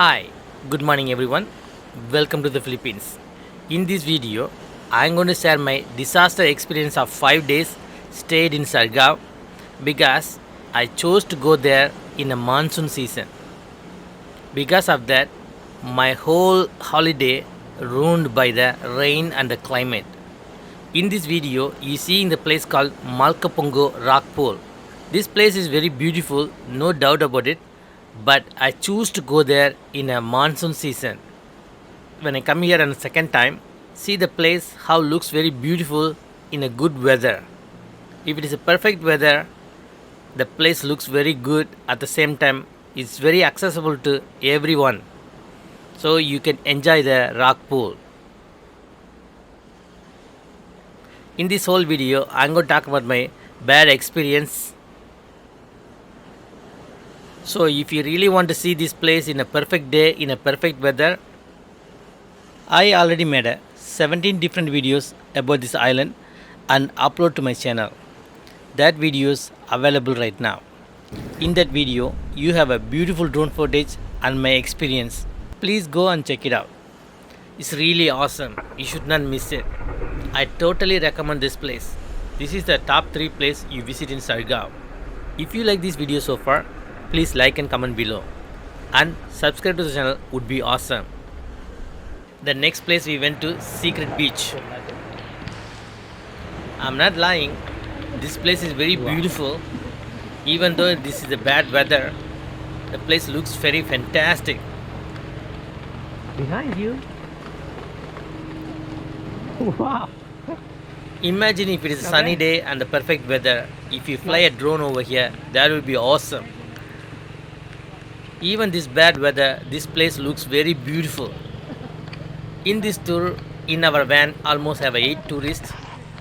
Hi, good morning everyone. Welcome to the Philippines. In this video, I am going to share my disaster experience of 5 days stayed in Siargao because I chose to go there in a monsoon season. Because of that, my whole holiday ruined by the rain and the climate. In this video, you see in the place called Malkapongo Rock Pool. This place is very beautiful, no doubt about it, but I choose to go there in a monsoon season. When I come here on the second time, see the place how looks very beautiful in a good weather. If it is a perfect weather, the place looks very good. At the same time, it's very accessible to everyone, so you can enjoy the rock pool. In this whole video, I'm going to talk about my bad experience. So if you really want to see this place in a perfect day, in a perfect weather, I already made 17 different videos about this island and upload to my channel. That video is available right now. In that video, you have a beautiful drone footage and my experience. Please go and check it out. It's really awesome. You should not miss it. I totally recommend this place. This is the top 3 place you visit in Siargao. If you like this video so far, please like and comment below. And subscribe to the channel would be awesome. The next place we went to Secret Beach. I'm not lying. This place is very beautiful. Even though this is the bad weather, the place looks very fantastic. Behind you. Wow. Imagine if it is a sunny day and the perfect weather. If you fly a drone over here, that would be awesome. Even this bad weather, this place looks very beautiful. In this tour, in our van, almost have 8 tourists.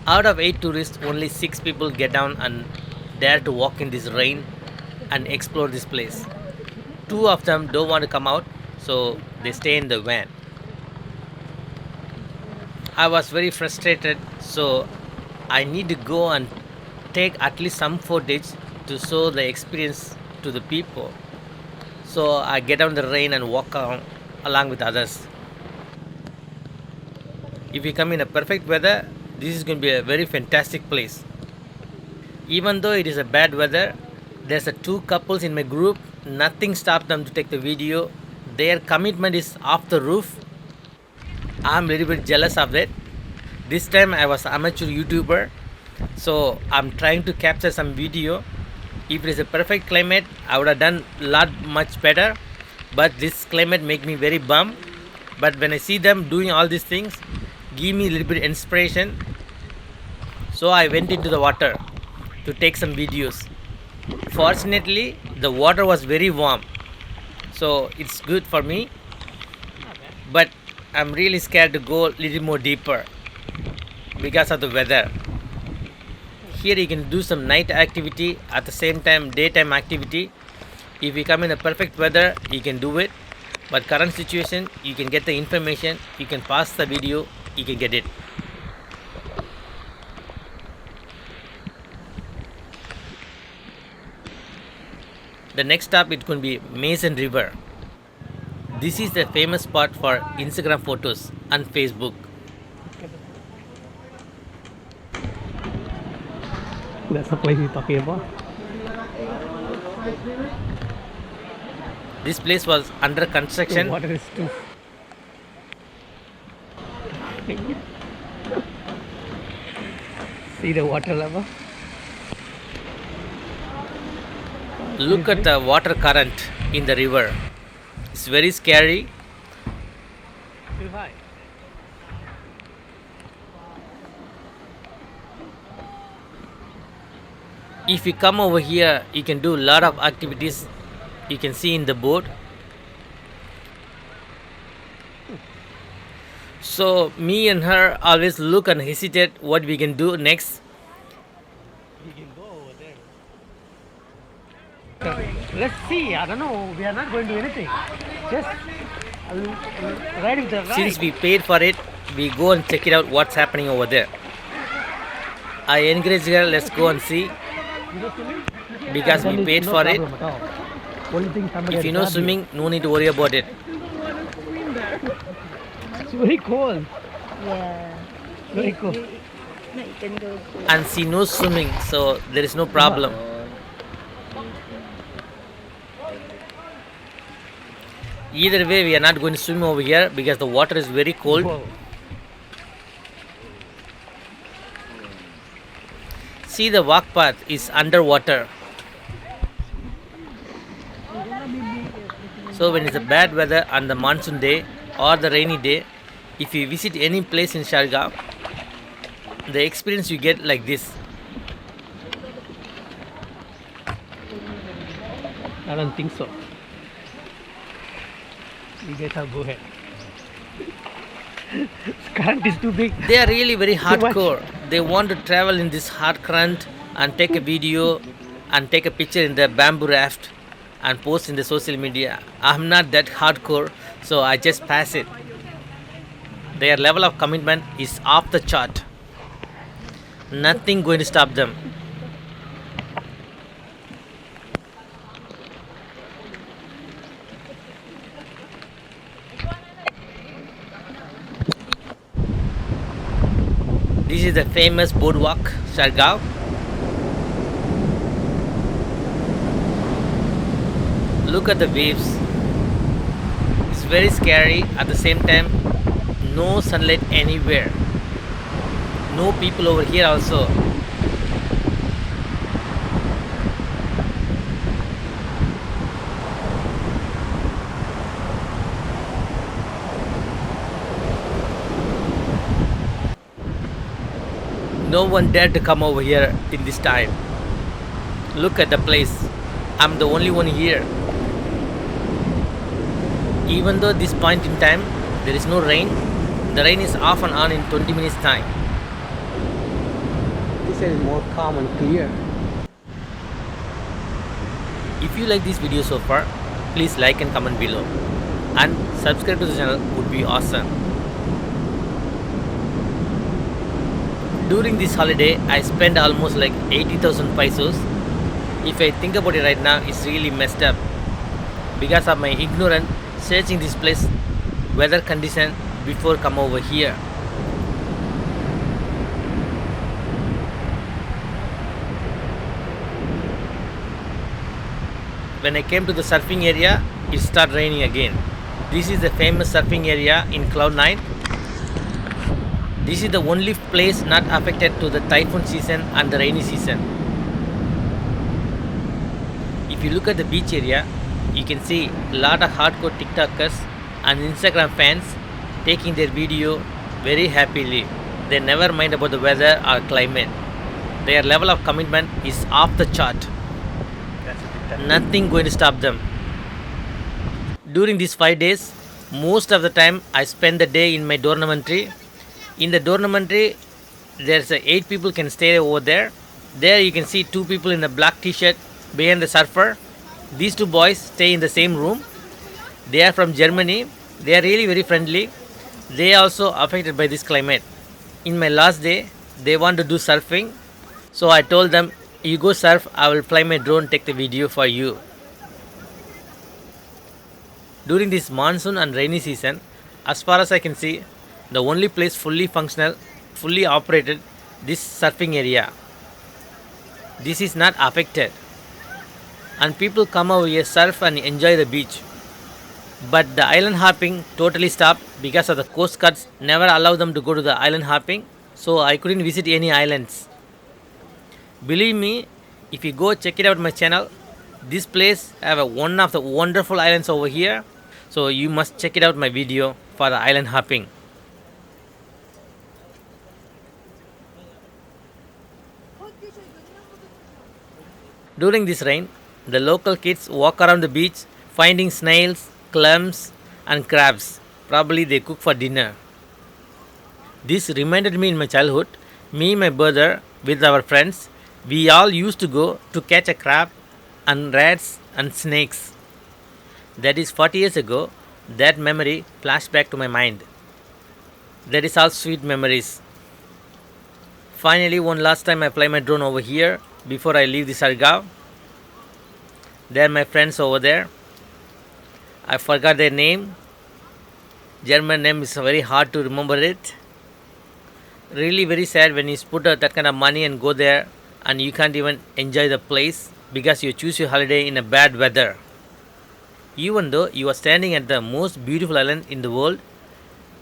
Out of 8 tourists, only 6 people get down and dare to walk in this rain and explore this place. 2 of them don't want to come out, so they stay in the van. I was very frustrated, so I need to go and take at least some footage to show the experience to the people. So I get out in the rain and walk along with others. If you come in a perfect weather, this is going to be a very fantastic place. Even though it is a bad weather, there's 2 couples in my group. Nothing stopped them to take the video. Their commitment is off the roof. I'm a little bit jealous of it. This time I was amateur YouTuber, so I'm trying to capture some video. If it is a perfect climate, I would have done a lot much better, but this climate make me very bummed. But when I see them doing all these things, give me a little bit inspiration. So I went into the water to take some videos. Fortunately, the water was very warm, so it's good for me. But I'm really scared to go a little more deeper because of the weather. Here you can do some night activity, at the same time daytime activity. If you come in a perfect weather, you can do it. But current situation, you can get the information, you can pause the video, you can get it. The next stop it could be Mason River. This is the famous spot for Instagram photos and Facebook. That's the place you're talking about. This place was under The construction. water is too. See the water level? Look at the water current in the river. It's very scary. Too high. If you come over here, you can do a lot of activities. You can see in the boat. So me and her always look and hesitate what we can do next. We can go over there. Let's see. I don't know. We are not going to do anything. Just ride with the ride. Since we paid for it, we go and check it out what's happening over there. I encourage her, let's go and see, because we paid for it. Only thing somebody If had you know grabbed you. swimming, no need to worry about it. It's very cold. Yeah. Very cold. No, you can go to. And she knows swimming, so there is no problem. Either way, we are not going to swim over here because the water is very cold. Whoa. See, the walk path is underwater. So when it's a bad weather on the monsoon day or the rainy day, if you visit any place in Siargao, the experience you get like this. I don't think so. You guys have go ahead. This current is too big. They are really very much. hardcore. They want to travel in this hard current and take a video and take a picture in the bamboo raft and post in the social media. I'm not that hardcore, so I just pass it. Their level of commitment is off the chart. Nothing going to stop them. This is the famous boardwalk, Siargao. Look at the waves. It's very scary. At the same time, no sunlight anywhere. No people over here also. No one dared to come over here in this time. Look at the place. I'm the only one here. Even though this point in time there is no rain, the rain is off and on in 20 minutes time. This is more calm and clear. If you like this video so far, please like and comment below. And subscribe to the channel would be awesome. During this holiday, I spent almost like 80,000 pesos. If I think about it right now, it's really messed up. Because of my ignorance searching this place, weather condition before come over here. When I came to the surfing area, it started raining again. This is the famous surfing area in Cloud9. This is the only place not affected to the typhoon season and the rainy season. If you look at the beach area, you can see a lot of hardcore TikTokers and Instagram fans taking their video very happily. They never mind about the weather or climate. Their level of commitment is off the chart. Nothing going to stop them. During these 5 days, most of the time I spend the day in my dormitory. In the dormitory, there's 8 people can stay over there. There you can see 2 people in the black t-shirt behind the surfer. These 2 boys stay in the same room. They are from Germany. They are really very friendly. They are also affected by this climate. In my last day, they want to do surfing. So I told them, you go surf, I will fly my drone, take the video for you. During this monsoon and rainy season, as far as I can see, the only place fully functional, fully operated, this surfing area. This is not affected. And people come over here, surf and enjoy the beach. But the island hopping totally stopped because of the coast guards never allow them to go to the island hopping. So I couldn't visit any islands. Believe me, if you go check it out my channel, this place have one of the wonderful islands over here. So you must check it out my video for the island hopping. During this rain, the local kids walk around the beach finding snails, clams and crabs. Probably they cook for dinner. This reminded me in my childhood, me and my brother with our friends, we all used to go to catch a crab and rats and snakes. That is 40 years ago. That memory flashed back to my mind. That is all sweet memories. Finally, one last time I fly my drone over here before I leave the Siargao. They're my friends over there. I forgot their name. German name is very hard to remember it. Really very sad when you put out that kind of money and go there and you can't even enjoy the place because you choose your holiday in a bad weather. Even though you are standing at the most beautiful island in the world,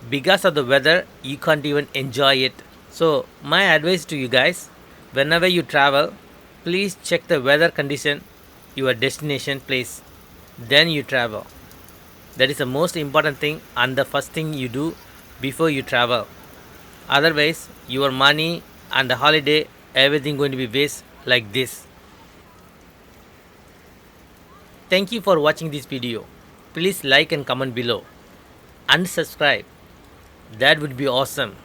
because of the weather, you can't even enjoy it. So, my advice to you guys, whenever you travel, please check the weather condition, your destination place, then you travel. That is the most important thing and the first thing you do before you travel. Otherwise, your money and the holiday, everything going to be waste like this. Thank you for watching this video. Please like and comment below and subscribe. That would be awesome.